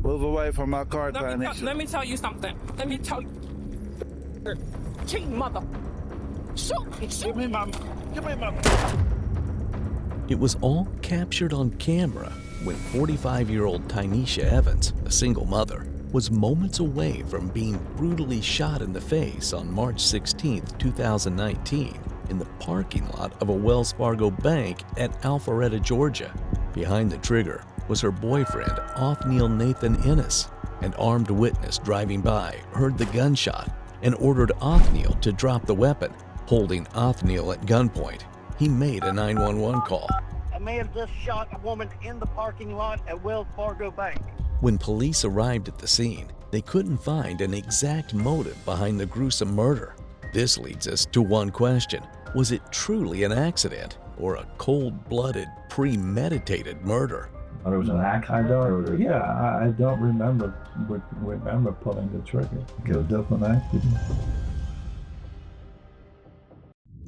Move away from my car, Tynesha. Let me tell you something. Let me tell you. Cheating mother. Shoot. Give me my. It was all captured on camera when 45-year-old Tynesha Evans, a single mother, was moments away from being brutally shot in the face on March 16, 2019, in the parking lot of a Wells Fargo Bank at Alpharetta, Georgia. Behind the trigger was her boyfriend, Othniel Nathan Inniss. An armed witness driving by heard the gunshot and ordered Othniel to drop the weapon. Holding Othniel at gunpoint, he made a 911 call. A man just shot a woman in the parking lot at Wells Fargo Bank. When police arrived at the scene, they couldn't find an exact motive behind the gruesome murder. This leads us to one question. Was it truly an accident or a cold-blooded, premeditated murder? Or it was an accident? I don't remember pulling the trigger. It was a different accident.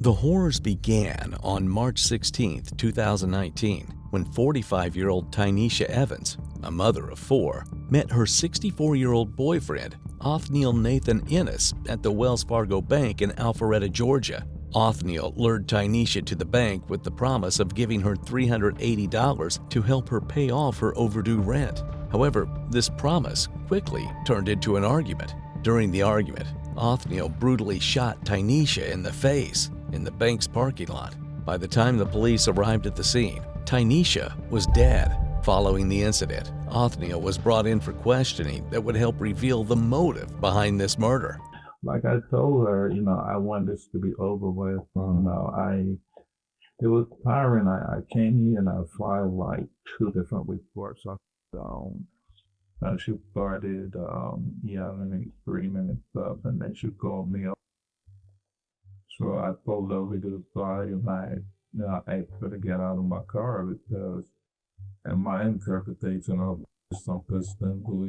The horrors began on March 16, 2019, when 45-year-old Tynesha Evans, a mother of four, met her 64-year-old boyfriend, Othniel Nathan Inniss, at the Wells Fargo Bank in Alpharetta, Georgia. Othniel lured Tynesha to the bank with the promise of giving her $380 to help her pay off her overdue rent. However, this promise quickly turned into an argument. During the argument, Othniel brutally shot Tynesha in the face in the bank's parking lot. By the time the police arrived at the scene, Tynesha was dead. Following the incident, Othniel was brought in for questioning that would help reveal the motive behind this murder. Like I told her, I want this to be over with. It was tiring. I came here and I filed like 2 different reports. She started yelling 3 minutes up, and then she called me up. So I pulled over to the side and I asked her to get out of my car because, in my interpretation of some person who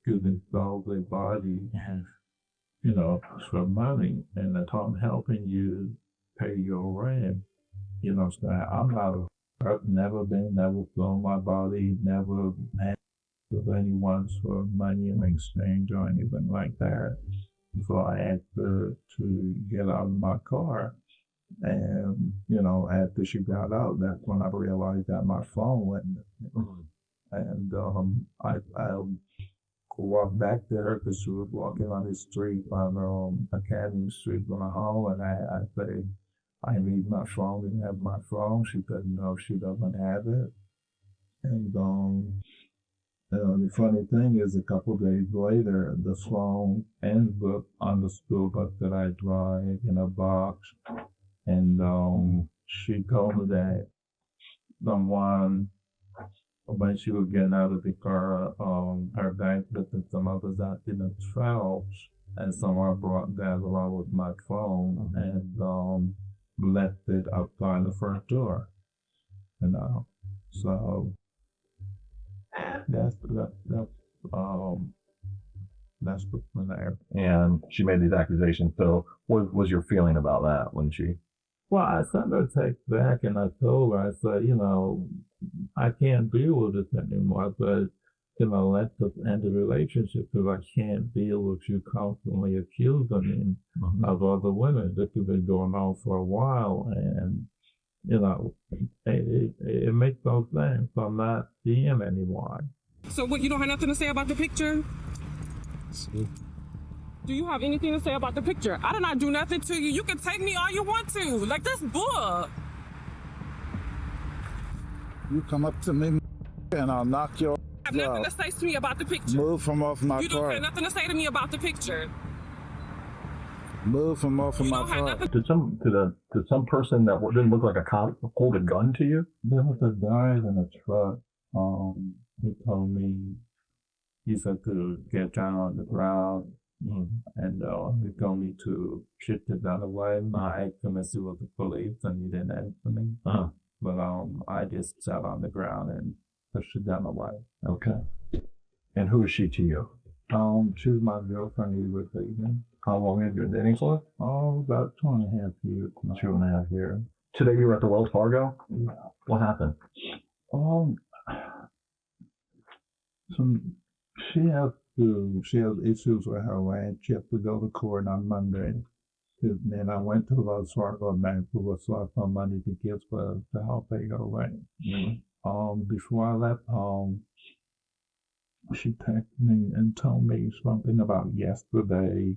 didn't sell their body, for money, and that I'm helping you pay your rent. So I've never sold my body, never had with anyone for money in exchange or anything like that. So I asked her to get out of my car. And, after she got out, that's when I realized that my phone went missing. And I walked back to her because she was walking on the street on Academy Street going home. And I said, I need my phone. Didn't have my phone. She said, no, she doesn't have it. And the funny thing is, a couple of days later, the phone ends up on the school bus that I drive in a box. And she told me that someone, when she was getting out of the car, her bank looked at some others out in the trail, and someone brought that along with my phone and left it outside the front door. So that's what's in there. And she made these accusations. So what was your feeling about that when she? Well, I sent her a text back and I told her, I said, I can't deal with this anymore. I said, let's just end the relationship because I can't deal with you constantly accusing me of other women. This has been going on for a while, and it makes no sense. I'm not seeing anyone. So what, you don't have nothing to say about the picture? Do you have anything to say about the picture? I did not do nothing to you. You can take me all you want to. Like, that's bull. You come up to me and I'll knock your I have nothing to say to me about the picture. Move from off my car. You don't have nothing to say to me about the picture. Move from off of my car. Did some person that didn't look like a cop hold a gun to you? There was a guy in a truck. He told me, he said to get down on the ground. And he told me to shift it out of the way. I asked him if he was the police, and he didn't answer me. But I just sat on the ground and pushed it down the way. Okay. And who is she to you? She was my girlfriend he was dating. How long have you been dating for? About 2.5 years. 2.5 years. Today you were at the Wells Fargo? Yeah. What happened? She has issues with her rent. She has to go to court on Monday. And then I went to the Wells Fargo Bank who was lost some money to give her to help pay her rent. Before I left home, she texted me and told me something about yesterday.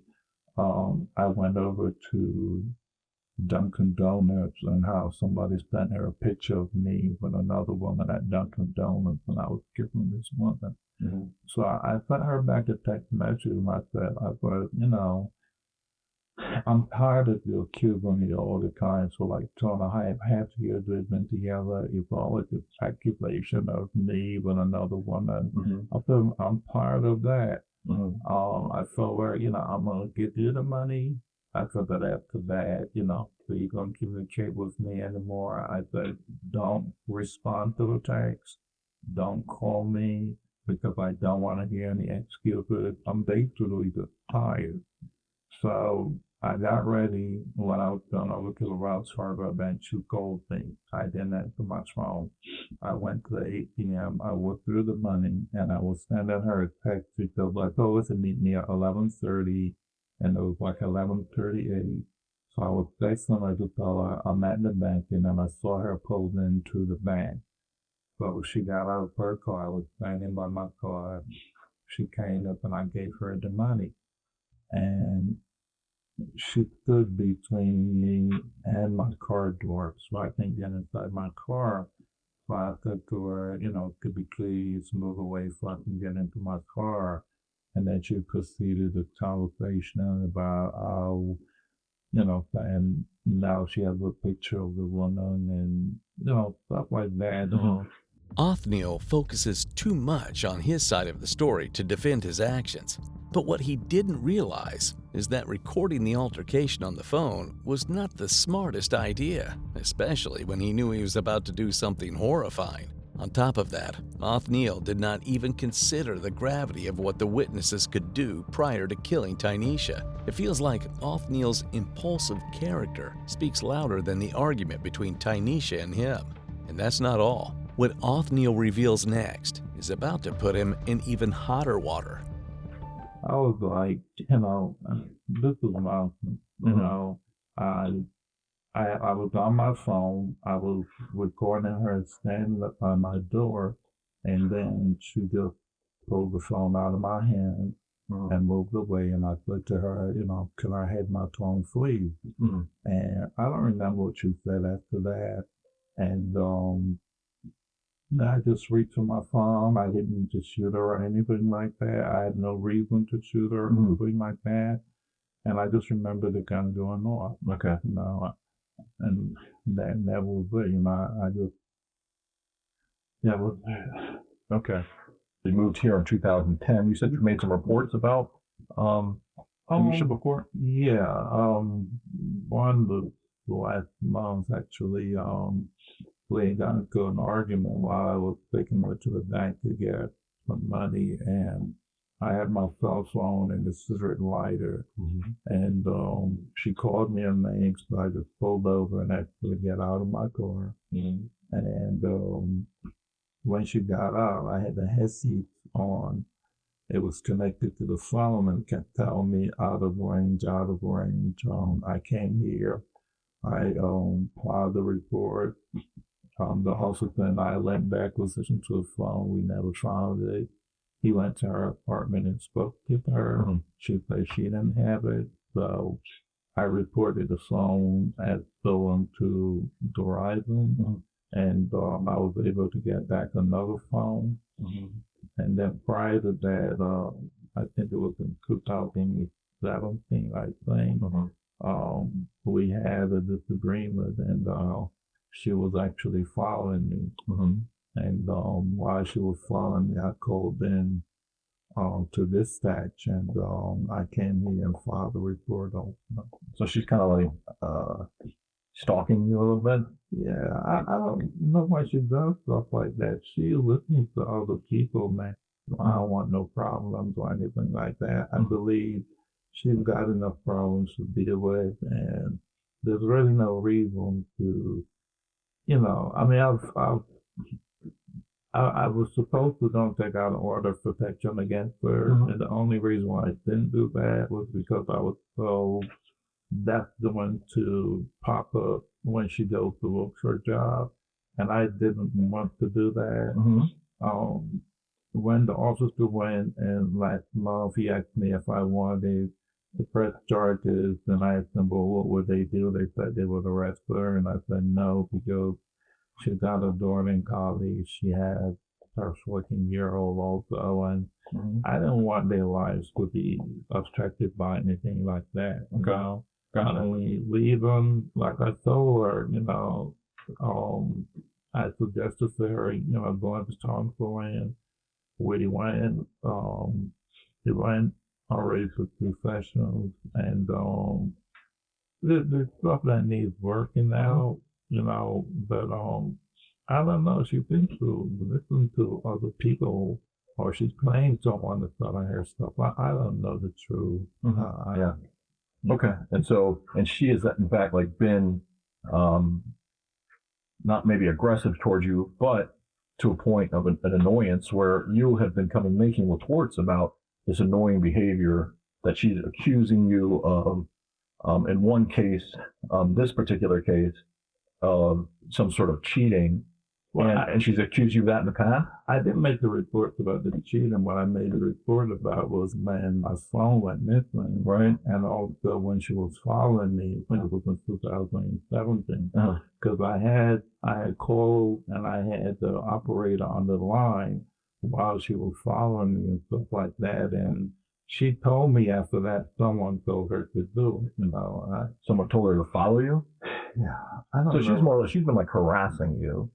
I went over to Dunkin' Donuts and how somebody sent her a picture of me with another woman at Dunkin' Donuts, and I was giving this woman. So I sent her back a text message and I said, I'm tired of you accusing me all the time. So like 2.5 years we've been together, it's always this accusation of me with another woman. I feel I'm tired of that. I feel where, I'm gonna give you the money. I said that after that, so you gonna communicate with me anymore. I said, don't respond to the text. Don't call me because I don't want to hear any excuses. I'm basically just tired. So I got ready when I was going over to the Wells Fargo Bank. She called me. I didn't answer my phone. I went to the ATM. I withdrew the money and I was sending her a text. She said, like, oh, it's to meet me at 11:30. And it was like 11:38. So I was texting her to tell her I'm at the bank, and then I saw her pulling into the bank. So she got out of her car. I was standing by my car. She came up and I gave her the money. And she stood between me and my car door. So I can get inside my car. So I said to her, could you please move away so I can get into my car? And then she proceeded the conversation about how, and now she has a picture of the woman and, stuff like that. Othniel focuses too much on his side of the story to defend his actions. But what he didn't realize is that recording the altercation on the phone was not the smartest idea, especially when he knew he was about to do something horrifying. On top of that, Othniel did not even consider the gravity of what the witnesses could do prior to killing Tynesha. It feels like Othniel's impulsive character speaks louder than the argument between Tynesha and him. And that's not all. What Othniel reveals next is about to put him in even hotter water. I was like, this is nonsense. I was on my phone. I was recording her standing up by my door, and then she just pulled the phone out of my hand and moved away. And I said to her, can I have my phone, please? And I don't remember what she said after that. And I just reached for my phone. I didn't need to shoot her or anything like that. I had no reason to shoot her or anything like that. And I just remember the gun going off. Okay. And that was it. I just, yeah, it was that. Okay. You moved here in 2010. You said you made some reports about Tynesha before? Yeah. One of the last months, actually, we got into an argument while I was taking her to the bank to get some money, and I had my cell phone and the cigarette lighter, and she called me a name, so I just pulled over and actually get out of my car. And when she got out, I had the headset on. It was connected to the phone and kept telling me out of range, out of range. I came here. I filed the report. The husband I went back, listened to the phone. We never found it. He went to her apartment and spoke to her. She said she didn't have it. So I reported the phone as stolen to Verizon. And I was able to get back another phone. And then prior to that, I think it was in 2017, I think, we had a disagreement, and she was actually following me. And while she was following me, I called in to dispatch, and I came here and filed a report on. So she's kind of like stalking you a little bit? Yeah, I don't know why she does stuff like that. She listens to other people, man. I don't want no problems or anything like that. I believe she's got enough problems to deal with, and there's really no reason to, I mean, I was supposed to don't take out an order of protection against her, and the only reason why I didn't do that was because I was told that's the one to pop up when she goes to look for a job, and I didn't want to do that. When the officer went and last month, he asked me if I wanted to press charges, and I asked them, well, what would they do? They said they would arrest her, and I said no, because she got a daughter in college. She had her 14-year-old also, and I didn't want their lives to be obstructed by anything like that. Okay. We even, like I told her, I suggested to her, going to Thompson where he went. He went already for professionals, and there's stuff that needs working out, but I don't know. She thinks to listen to other people, or she's playing someone that's telling her stuff. I don't know the truth. Yeah. Okay. And she has in fact like been not maybe aggressive towards you, but to a point of an annoyance where you have been making reports about this annoying behavior that she's accusing you of. In one case, this particular case, of some sort of cheating. Well, and she's accused you of that in the past? I didn't make the report about the cheating. What I made the report about was when my phone went missing. Right. And also when she was following me, when it was in 2017. Because I had called and I had the operator on the line while she was following me and stuff like that. And she told me after that someone told her to do it. Someone told her to follow you? Yeah. I don't So know. she's been like harassing you.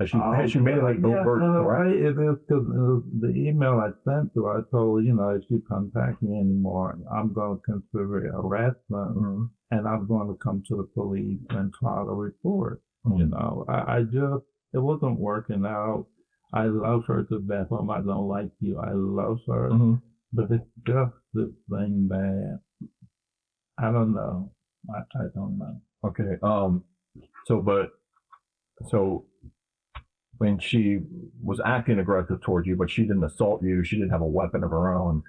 Has she made it like overt threat? It is because the email I sent to her, I told her, if you contact me anymore, I'm going to consider it harassment, and I'm going to come to the police and file a report. I just, it wasn't working out. I love her to death. I don't like you. I love her. But it's just this thing that, I don't know. I don't know. Okay. So when she was acting aggressive towards you, but she didn't assault you, she didn't have a weapon of her own.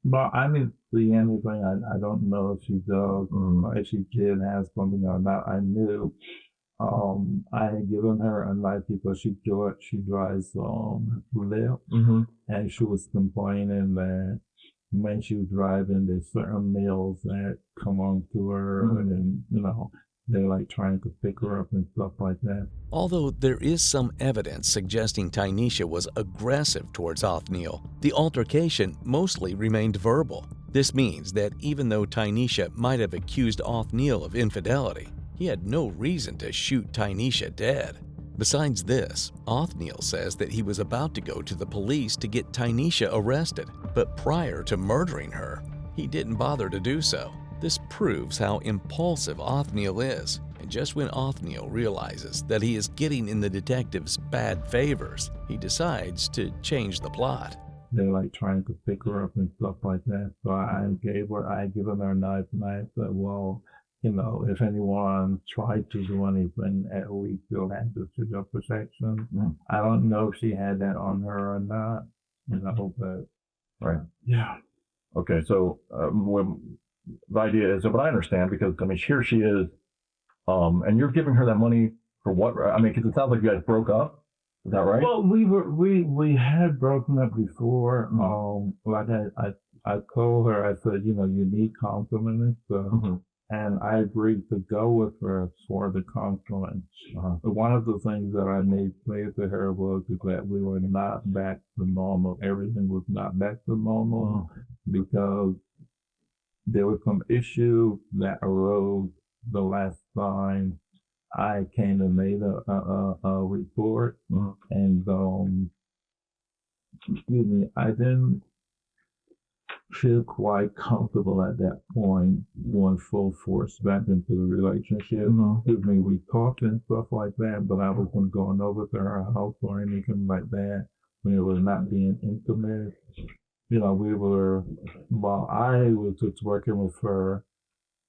But I didn't see anything. I don't know if she does, if she did have something or not. I knew. I had given her a knife because she drives Lyft, and she was complaining that when she was driving, there's certain meals that come on to her, and they're like trying to pick her up and stuff like that. Although there is some evidence suggesting Tynesha was aggressive towards Othniel, the altercation mostly remained verbal. This means that even though Tynesha might have accused Othniel of infidelity, he had no reason to shoot Tynesha dead. Besides this, Othniel says that he was about to go to the police to get Tynesha arrested, but prior to murdering her, he didn't bother to do so. This proves how impulsive Othniel is, and just when Othniel realizes that he is getting in the detective's bad favors, he decides to change the plot. They're like trying to pick her up and stuff like that. So I had given her a knife, and I said, well, if anyone tried to do anything, at least you'll have to do your protection. I don't know if she had that on her or not, but. Right. Yeah. Okay, so the idea is, but I understand because, here she is, and you're giving her that money for what? Because it sounds like you guys broke up. Is that right? Well, we had broken up before. Like I told her, I said, you need compliments. And I agreed to go with her for the compliments. One of the things that I made clear to her was that we were not back to normal. Everything was not back to normal because there was some issue that arose the last time I came and made a report, and I didn't feel quite comfortable at that point going full force back into the relationship. We talked and stuff like that, but I wasn't going over to her house or anything like that when it was not being intimate. I was just working with her,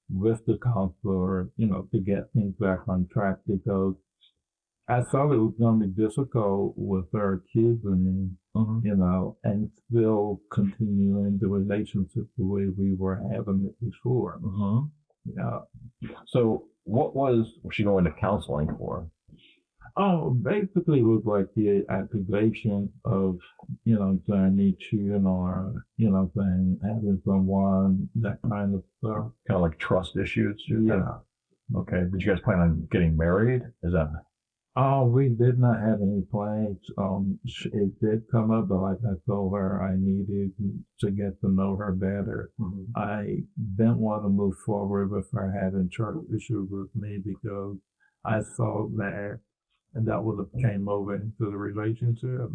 with the counselor, to get things back on track because I thought it was going to be difficult with her kids and me, and still continuing the relationship the way we were having it before. Yeah. So what was she going to counseling for? Oh, basically, it was like the activation of, saying cheating or, saying having someone, that kind of stuff. Kind of like trust issues? Yeah. Okay. Did you guys plan on getting married? Is that? Oh, we did not have any plans. It did come up, but like I told her, I needed to get to know her better. I didn't want to move forward with her having trust issues with me because I thought that would have came over into the relationship.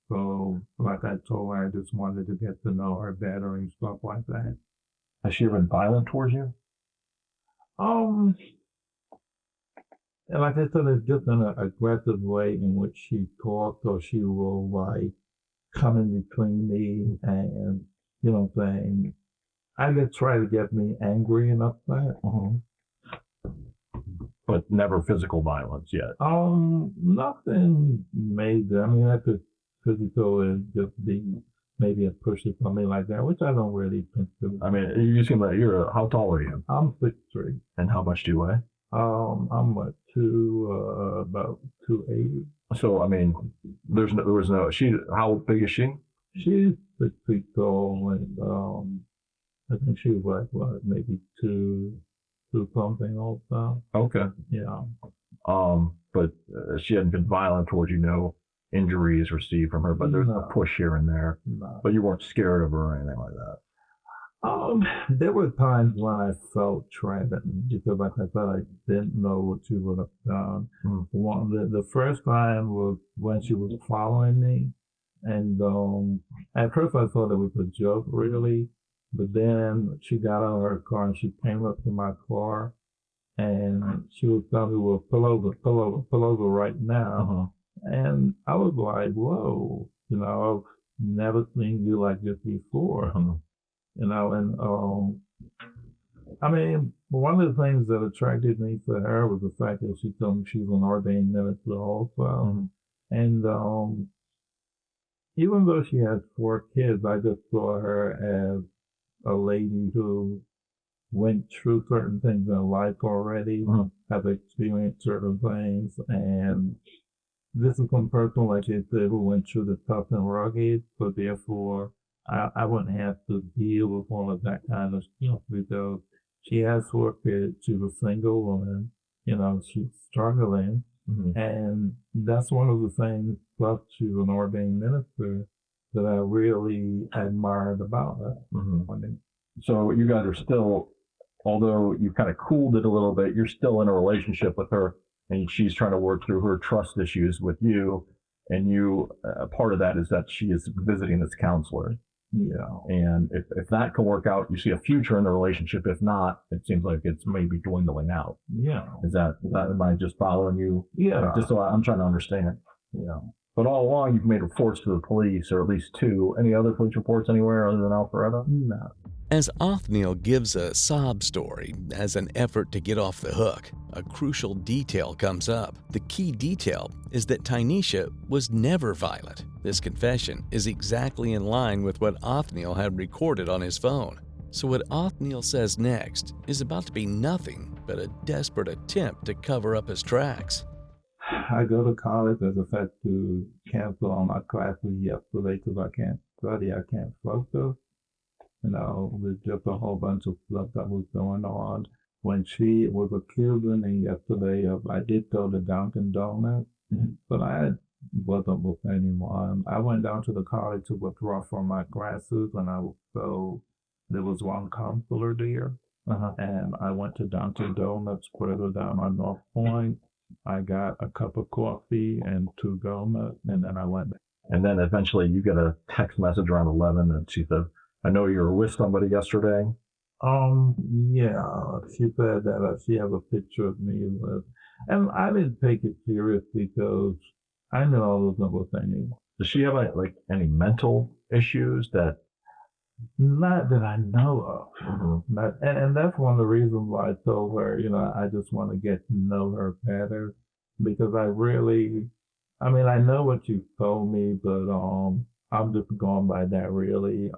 So, like I told her, I just wanted to get to know her better and stuff like that. Has she ever been violent towards you? And like I said, it's just in an aggressive way in which she talks, or she will like come in between me and, saying, I just try to get me angry and upset. But never physical violence yet. Nothing major. I mean, that's physical is just be maybe a push or something like that, which I don't really think to. I mean, you seem like how tall are you? I'm 6'3". And how much do you weigh? I'm about 280. So, I mean, how big is she? She's 6 feet tall, and I think she was like, maybe two something also. Okay. Yeah. But she hadn't been violent towards you, no injuries received from her, but there's a push here and there. No. But you weren't scared of her or anything like that. There were times when I felt threatened because, like I said, I didn't know what she would have done. The first time was when she was following me, and at first I thought it was a joke, really. But then she got out of her car and she came up to my car, and she was telling me, "Well, pull over right now." And I was like, "Whoa, I've never seen you like this before." And I mean, one of the things that attracted me to her was the fact that she told me she's an ordained minister also. And even though she has 4 kids, I just saw her as a lady who went through certain things in life already, have experienced certain things, and this is one person, like you said, who went through the tough and rugged, so therefore I wouldn't have to deal with all of that kind of stuff because she has 4 kids. She was single woman, she's struggling. And that's one of the things, plus she's an ordained minister, that I really admired about her. So you guys are still, although you kind of cooled it a little bit, you're still in a relationship with her, and she's trying to work through her trust issues with you. And you, part of that is that she is visiting this counselor. Yeah. And if that can work out, you see a future in the relationship. If not, it seems like it's maybe dwindling out. Yeah. Is that am I just following you? Yeah. Just so I'm trying to understand. Yeah. But all along, you've made reports to the police, or at least 2. Any other police reports anywhere other than Alpharetta? No. As Othniel gives a sob story as an effort to get off the hook, a crucial detail comes up. The key detail is that Tynesha was never violent. This confession is exactly in line with what Othniel had recorded on his phone. So what Othniel says next is about to be nothing but a desperate attempt to cover up his tracks. I go to college as a fact to cancel all my classes yesterday because I can't study, I can't focus. There's just a whole bunch of stuff that was going on. When she was accusing me yesterday I did go to Dunkin' Donuts, but I wasn't with anyone. I went down to the college to withdraw from my classes, and so there was one counselor there, and I went to Dunkin' Donuts further down on North Point. I got a cup of coffee and 2 donuts, and then I went back. And then eventually you get a text message around 11, and she said, "I know you were with somebody yesterday." Yeah, she said that she has a picture of me with, and I didn't take it serious because I know I wasn't with anyone. Does she have any mental issues that? Not that I know of. And that's one of the reasons why I told her, I just want to get to know her better because I know what you told me, but I'm just going by that really.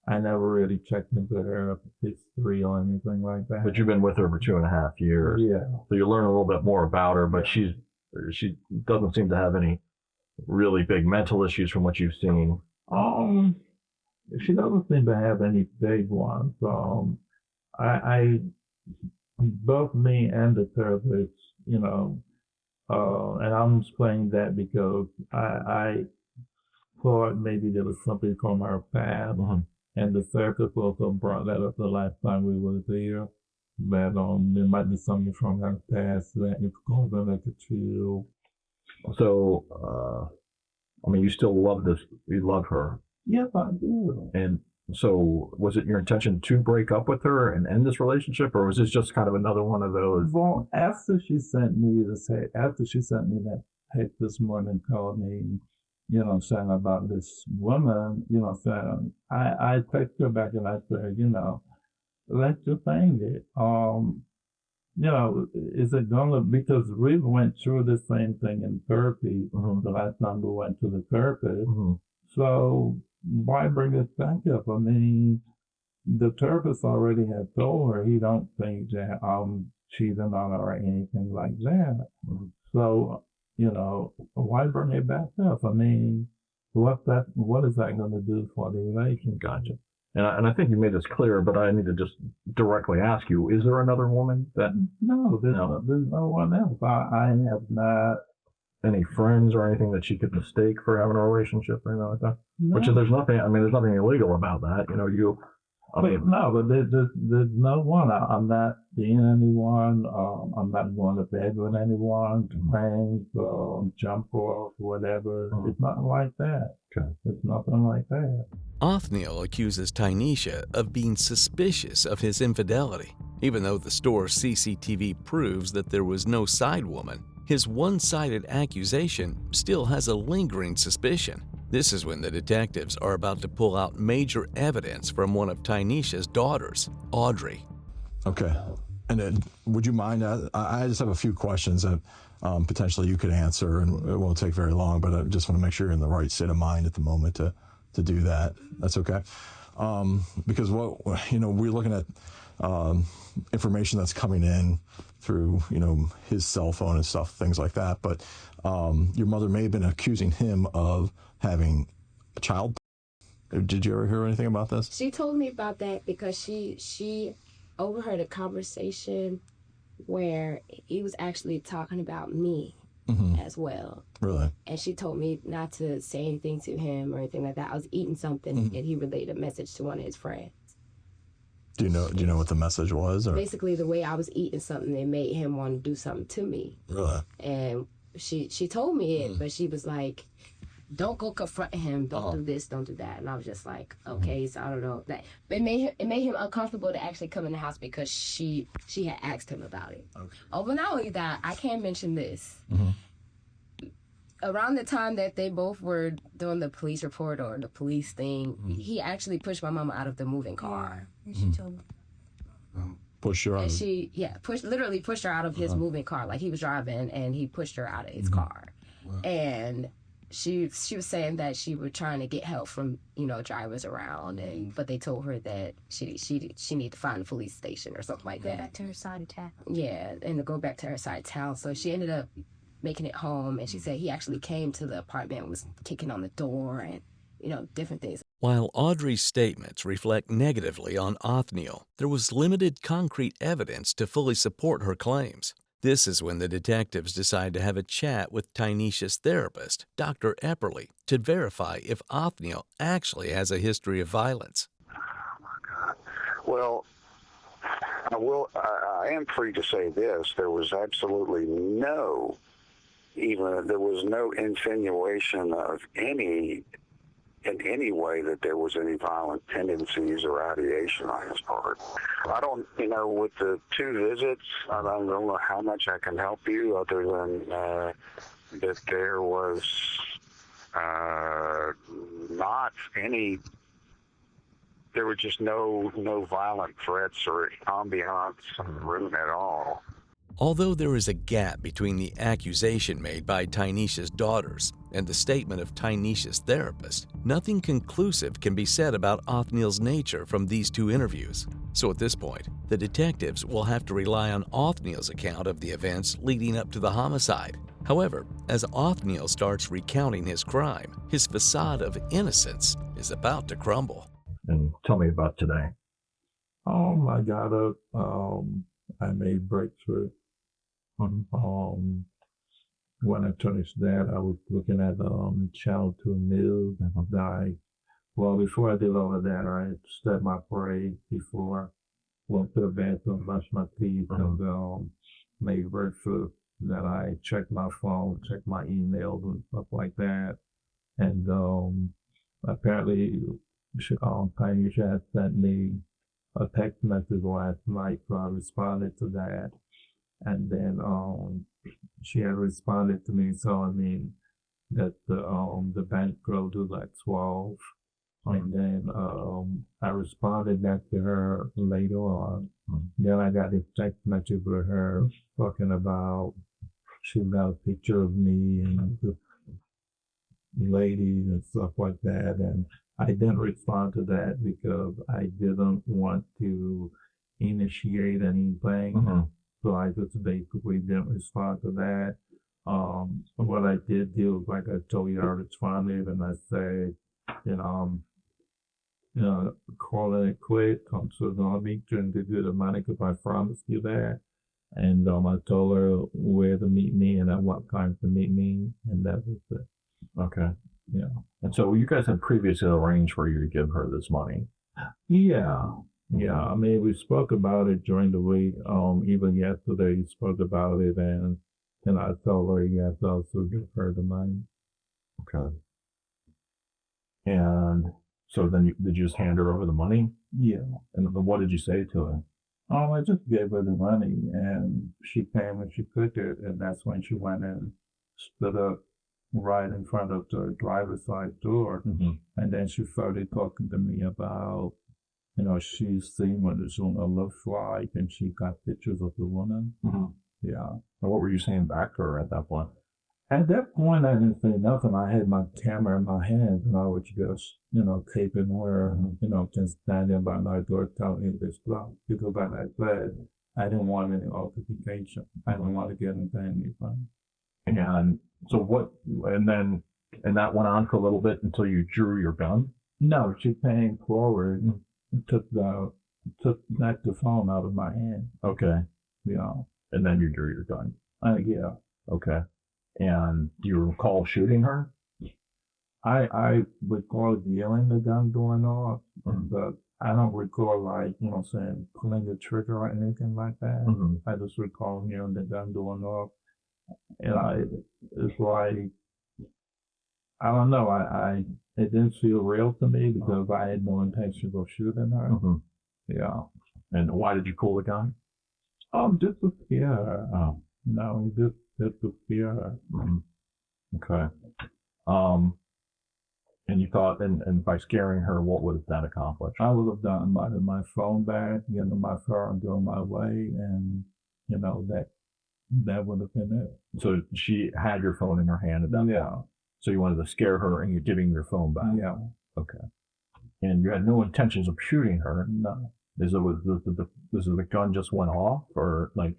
I never really checked into her history or anything like that. But you've been with her for 2.5 years. Yeah. So you learn a little bit more about her, but she doesn't seem to have any really big mental issues from what you've seen. She doesn't seem to have any big ones. I both me and the therapist, and I'm explaining that because I thought maybe there was something from our past. Mm-hmm. And the therapist also brought that up the last time we were there, that there might be something from her past that is causing her to feel. So, you still you love her. Yes, I do. And so, was it your intention to break up with her and end this relationship, or was this just kind of another one of those? Well, after she sent me that text this morning, called me, saying about this woman, saying, I text her back and I said, let's just end it. Is it gonna, because we went through the same thing in therapy the last time we went to the therapist. Mm-hmm. So why bring it back up? The therapist already had told her he don't think that I'm cheating on her or anything like that. Mm-hmm. So, why bring it back up? What is that going to do for the relationship? Gotcha. And I think you made this clear, but I need to just directly ask you: is there another woman that? No, there's no one else. I have not. Any friends or anything that she could mistake for having a relationship or anything like that? No. Which there's nothing. There's nothing illegal about that. But there's no one. I'm not seeing anyone. I'm not going to bed with anyone, friends, jump off, whatever. Mm-hmm. It's nothing like that. Okay. It's nothing like that. Othniel accuses Tynesha of being suspicious of his infidelity. Even though the store's CCTV proves that there was no side woman, his one-sided accusation still has a lingering suspicion. This is when the detectives are about to pull out major evidence from one of Tynesha's daughters, Audrey. Okay. And then, would you mind, I just have a few questions that potentially you could answer, and it won't take very long, but I just want to make sure you're in the right state of mind at the moment to do that. That's okay. Because we're looking at information that's coming in through, his cell phone and stuff, things like that. But your mother may have been accusing him of having a child. Did you ever hear anything about this? She told me about that because she overheard a conversation where he was actually talking about me as well. Really? And she told me not to say anything to him or anything like that. I was eating something and he relayed a message to one of his friends. Do you know what the message was? Or? Basically, the way I was eating something, it made him want to do something to me. Really? And she told me it, but she was like, don't go confront him. Don't do this. Don't do that. And I was just like, okay. So I don't know that. But it made him uncomfortable to actually come in the house because she had asked him about it. Okay. Oh, but not only that, I can mention this. Mm-hmm. Around the time that they both were doing the police report or the police thing, he actually pushed my mama out of the moving car. And she told me. Push her out. And she literally pushed her out of his moving car. Like he was driving and he pushed her out of his car. Wow. And she was saying that she was trying to get help from drivers around, but they told her that she needed to find a police station or something like that. Go back to her side of town. Yeah, and to go back to her side of town. So she ended up making it home, and she said he actually came to the apartment and was kicking on the door and different things. While Audrey's statements reflect negatively on Othniel, there was limited concrete evidence to fully support her claims. This is when the detectives decide to have a chat with Tynesha's therapist, Dr. Epperly, to verify if Othniel actually has a history of violence. Oh, my God. Well, I am free to say this. There was absolutely no insinuation of in any way that there was any violent tendencies or ideation on his part. I don't, with the 2 visits, I don't know how much I can help you other than that there was there were just no violent threats or ambiance in the room at all. Although there is a gap between the accusation made by Tynesha's daughters and the statement of Tynesha's therapist, nothing conclusive can be said about Othniel's nature from these two interviews. So at this point, the detectives will have to rely on Othniel's account of the events leading up to the homicide. However, as Othniel starts recounting his crime, his facade of innocence is about to crumble. And tell me about today. I got up, I made breakfast. When I finished that, I was looking at Channel 2 News, and before I did all of that, I said my prayer before, went to the bathroom, brushed my teeth, and made breakfast. Then I checked my phone, checked my emails and stuff like that. And apparently, Tynesha had sent me a text message last night, so I responded to that. And then she had responded to me telling me that the bank closed at 12. And then I responded back to her later on. Then I got a text message with her talking about she got a picture of me and the ladies and stuff like that. And I didn't respond to that because I didn't want to initiate anything. So I just basically didn't respond to that. What I did do, like I told you, I responded and I said, calling it quit. I'm so gonna be doing the good of money because I promised you that. And I told her where to meet me and at what time to meet me, and that was it. Okay. Yeah. And so you guys had previously arranged for you to give her this money. Yeah. Yeah. I mean, we spoke about it during the week. Even yesterday, we spoke about it, and I told her you have to also give her the money. Okay. And so then did you just hand her over the money? Yeah. And what did you say to her? I just gave her the money, and she came and she took it, and that's when she went and stood up right in front of the driver's side door. And then she started talking to me about, she's seen what the Zoom looks like, and she got pictures of the woman. Yeah. And what were you saying back to her at that point? At that point, I didn't say nothing. I had my camera in my hand, and I was just, taping her, just standing by my door telling her this stuff. Because like I said, I didn't want any altercation. I didn't want to get into anything. And so and that went on for a little bit until you drew your gun? No, she came forward and took the phone out of my hand. Okay. Yeah. And then you drew your gun? Yeah. Okay. And do you recall shooting her? I recall yelling the gun going off, but I don't recall saying pulling the trigger or anything like that. I just recall hearing the gun going off. And it's like, I don't know, it didn't feel real to me because I had no intention of shooting her. Yeah. And why did you pull the gun? Just to scare her. No, just to scare her. Okay. And you thought, and by scaring her, what would that accomplish? I would have done my phone back, my car and go my way, and that would have been it. So she had your phone in her hand at that point. So you wanted to scare her, and you're giving your phone back. Yeah. Okay. And you had no intentions of shooting her. No. Does the gun just went off, or like?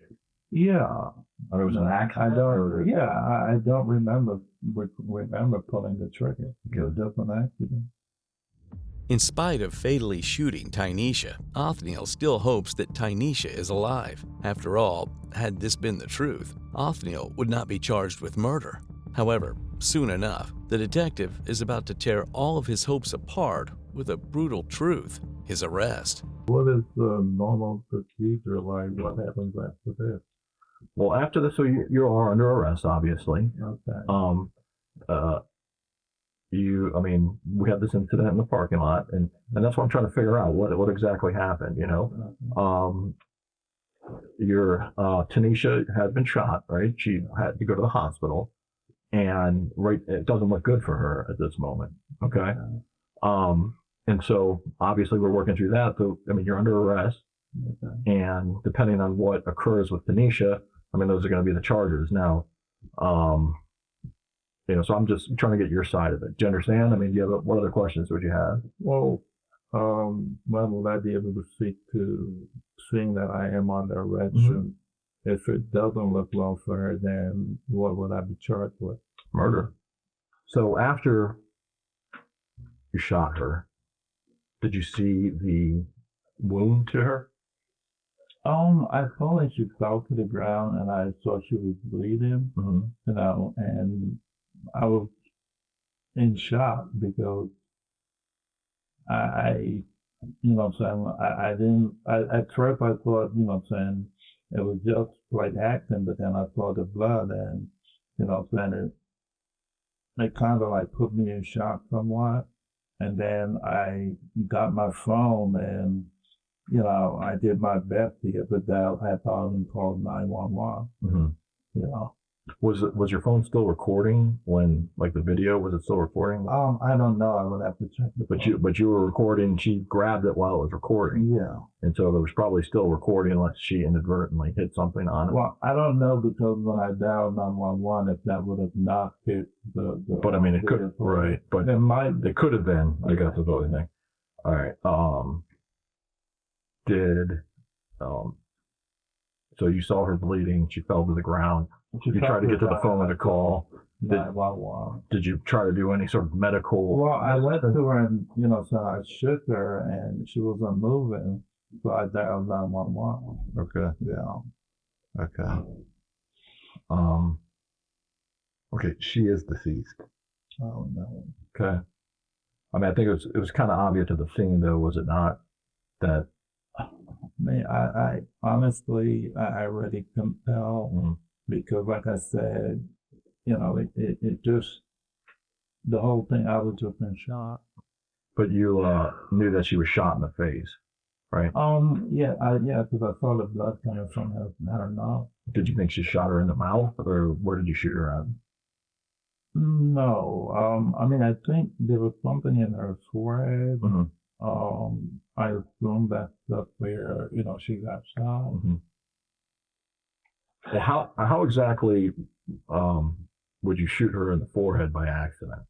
Yeah. Or it was an accident? I don't remember pulling the trigger. It was just an accident. In spite of fatally shooting Tynesha, Othniel still hopes that Tynesha is alive. After all, had this been the truth, Othniel would not be charged with murder. However, soon enough, the detective is about to tear all of his hopes apart with a brutal truth: his arrest. What is the normal procedure like? What happens after this? Well, after this, so you are under arrest, obviously. Okay. We had this incident in the parking lot, and that's what I'm trying to figure out, what exactly happened, Your Tynesha had been shot, right? She had to go to the hospital, and it doesn't look good for her at this moment, okay? And so obviously we're working through that. So, you're under arrest, and depending on what occurs with Tynesha, I mean, those are going to be the charges. Now, so I'm just trying to get your side of it. Do you understand? I mean, what other questions would you have? Well, when will I be able to speak to seeing that I am under arrest? And if it doesn't look well for her, then what would I be charged with? Murder. So after you shot her, did you see the wound to her? I thought when she fell to the ground and I saw she was bleeding, and I was in shock because I at first I thought, it was just like acting, but then I saw the blood and, it kind of like put me in shock somewhat. And then I got my phone and, I did my best to get the dial. I thought and called 911. Was your phone still recording when, like, the video, was it still recording? I don't know. I would have to check the phone. But you were recording. She grabbed it while it was recording. Yeah. And so it was probably still recording unless she inadvertently hit something on it. Well, I don't know because when I dialed 911, if that would have not hit the but I mean, it could, right? But it could have been. I got the voting thing. All right. So you saw her bleeding. She fell to the ground. You tried to get to the phone with a call. Did you try to do any sort of medical? Well, I went to her and, so I shook her and she wasn't moving. So I dialed 911. Okay. Yeah. Okay. Okay, she is deceased. Oh, no. Okay. I mean, I think it was kind of obvious to the scene, though, was it not? That. I honestly, I really couldn't tell because, like I said, it just, the whole thing, I was just in shock. But you knew that she was shot in the face, right? Yeah, because I saw the blood coming from her. I don't know. Did you think she shot her in the mouth, or where did you shoot her at? No, I mean, I think there was something in her forehead. I assume that's where, she got shot. Well, how exactly would you shoot her in the forehead by accident?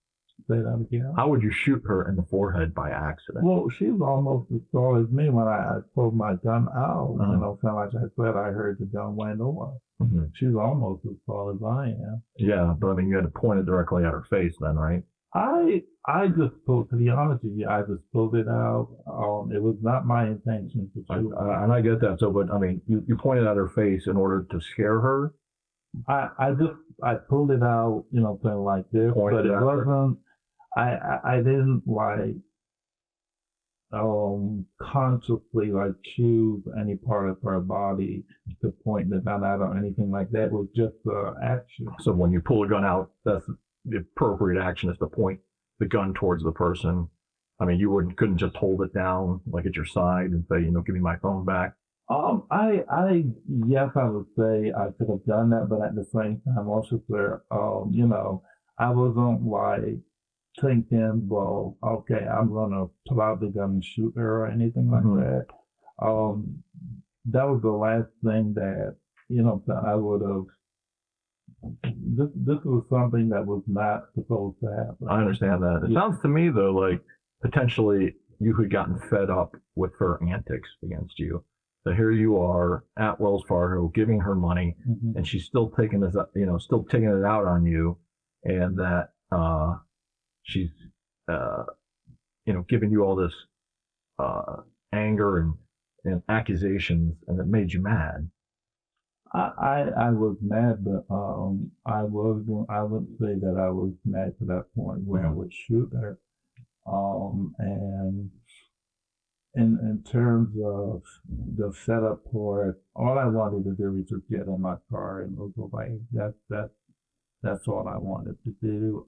Say that again? How would you shoot her in the forehead by accident? Well, she was almost as tall as me when I pulled my gun out. Like I said, I heard the gun went over. She was almost as tall as I am. Yeah, but I mean, you had to point it directly at her face then, right? I just pulled, to be honest with you, I just pulled it out. It was not my intention to shoot her. And I get that. So, but I mean, you pointed at her face in order to scare her? I pulled it out, something like this, but it wasn't, I didn't like, consciously like choose any part of her body to point the gun at or anything like that. It was just action. So when you pull a gun out, that's the appropriate action is to point the gun towards the person. I mean, you couldn't just hold it down like at your side and say, give me my phone back. Yes, I would say I could have done that, but at the same time, also, I wasn't like thinking, well, okay, I'm gonna pull out the gun and shoot her or anything like that. That was the last thing that, I would have. This was something that was not supposed to happen. I understand that. It sounds to me, though, like potentially you had gotten fed up with her antics against you. So here you are at Wells Fargo giving her money, and she's still taking this, still taking it out on you, and that she's, giving you all this anger and accusations, and it made you mad. I was mad, but I wouldn't say that I was mad to that point where I would shoot her. And in terms of the setup for it, all I wanted to do was just get in my car and move away. That's all I wanted to do.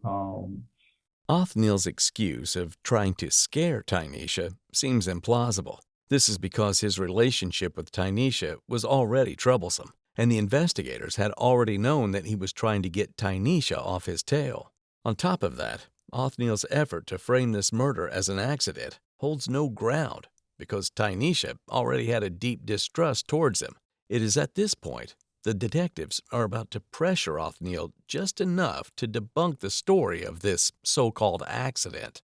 Othniel's excuse of trying to scare Tynesha seems implausible. This is because his relationship with Tynesha was already troublesome, and the investigators had already known that he was trying to get Tynesha off his tail. On top of that, Othniel's effort to frame this murder as an accident holds no ground because Tynesha already had a deep distrust towards him. It is at this point the detectives are about to pressure Othniel just enough to debunk the story of this so-called accident.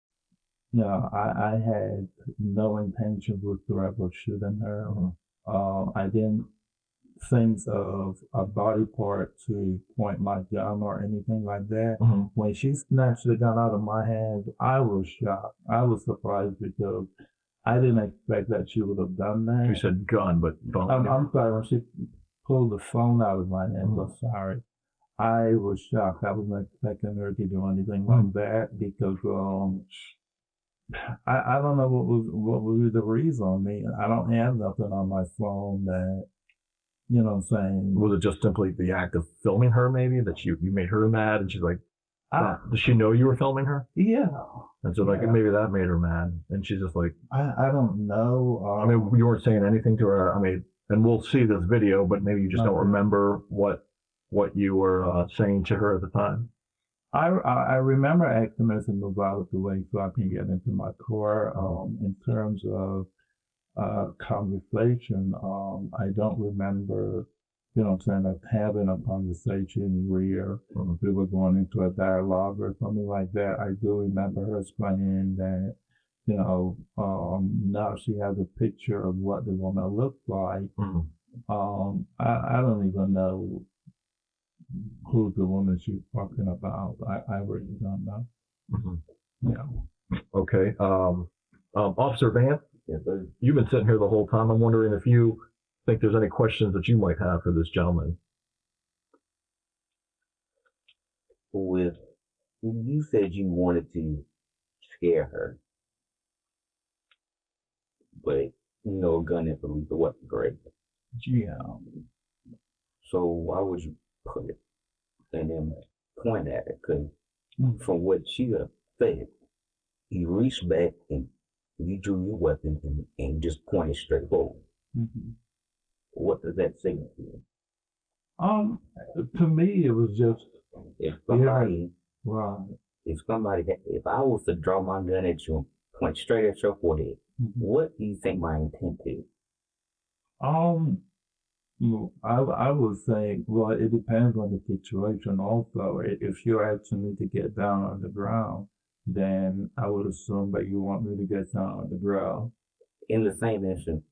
No, I had no intention whatsoever of shooting her. I didn't think of a body part to point my gun or anything like that. When she snatched the gun out of my hand, I was shocked. I was surprised because I didn't expect that she would have done that. You said gun, but phone. I'm sorry, when she pulled the phone out of my hand, I'm sorry. I was shocked. I wasn't expecting her to do anything like that because I don't know what was the reason. I mean, I don't have nothing on my phone that, you know what I'm saying. Was it just simply the act of filming her, maybe, that you made her mad, and she's like, does she know you were filming her? Yeah. And so, like, maybe that made her mad, and she's just like, I don't know. I mean, you weren't saying anything to her. I mean, and we'll see this video, but maybe you just don't remember what you were saying to her at the time. I remember asking her to move out of the way so I can get into my car. In terms of conversation, I don't remember, you know what I'm saying, like having a conversation where we were going into a dialogue or something like that. I do remember her explaining that, you know, now she has a picture of what the woman looks like. I don't even know who the woman she's talking about. I really don't know. Yeah. Okay. Officer Vance, you've been sitting here the whole time. I'm wondering if you think there's any questions that you might have for this gentleman. With you said you wanted to scare her, but you know, a gun is a lethal weapon, correct? Yeah. So why would you put it and then point at it? Because from what she said, you reached back and you drew your weapon and just pointed straight forward. What does that signal to you? To me, it was just if somebody, right. If I was to draw my gun at you and point straight at your forehead, what do you think my intent is? I would say, well, it depends on the situation also. If you're asking me to get down on the ground, then I would assume that you want me to get down on the ground. In the same instant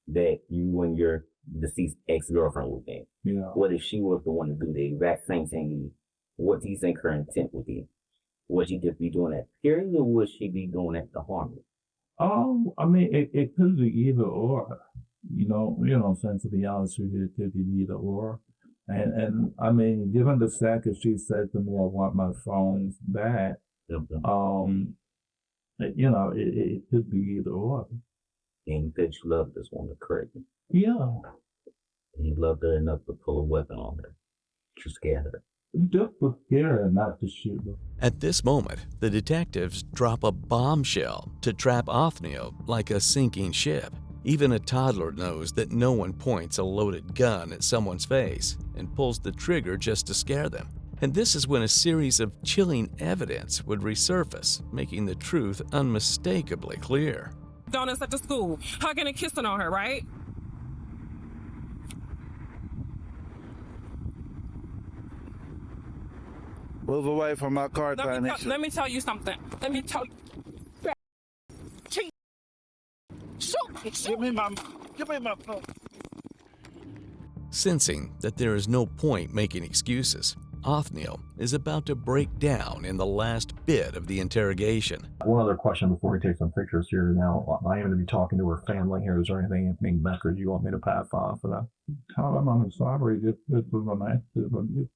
that you and your deceased ex-girlfriend was in, what if she was the one to do the exact same thing? What do you think her intent would be? Would she just be doing that period, or would she be doing that to harm you? I mean, it could be either or. You know what I'm saying, to be honest with you, it could be either or. And I mean, given the fact that she said to me, I want my phones back, you know, it could be either or. And you said you loved this woman, correct? Yeah. And you loved her enough to pull a weapon on her to scare her. Just to scare her, not to shoot her. At this moment, the detectives drop a bombshell to trap Othniel like a sinking ship. Even a toddler knows that no one points a loaded gun at someone's face and pulls the trigger just to scare them. And this is when a series of chilling evidence would resurface, making the truth unmistakably clear. Donuts at the school, hugging and kissing on her, right? Move away from my car, Tynesha. Let me tell you something. Let me tell you. Shoot. Give me my phone. Sensing that there is no point making excuses, Othniel is about to break down in the last bit of the interrogation. One other question before we take some pictures here. Now, I am going to be talking to her family here. Is there anything background you want me to pass on for that? Tell them I'm sorry. This was an accident.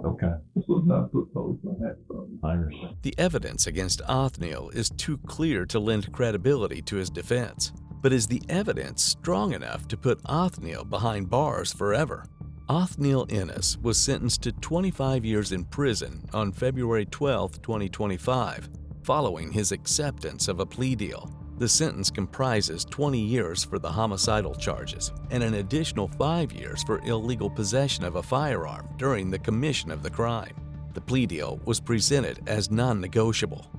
Okay. This was not supposed to happen. I understand. The evidence against Othniel is too clear to lend credibility to his defense. But is the evidence strong enough to put Othniel behind bars forever? Othniel Inniss was sentenced to 25 years in prison on February 12, 2025, following his acceptance of a plea deal. The sentence comprises 20 years for the homicidal charges and an additional 5 years for illegal possession of a firearm during the commission of the crime. The plea deal was presented as non-negotiable.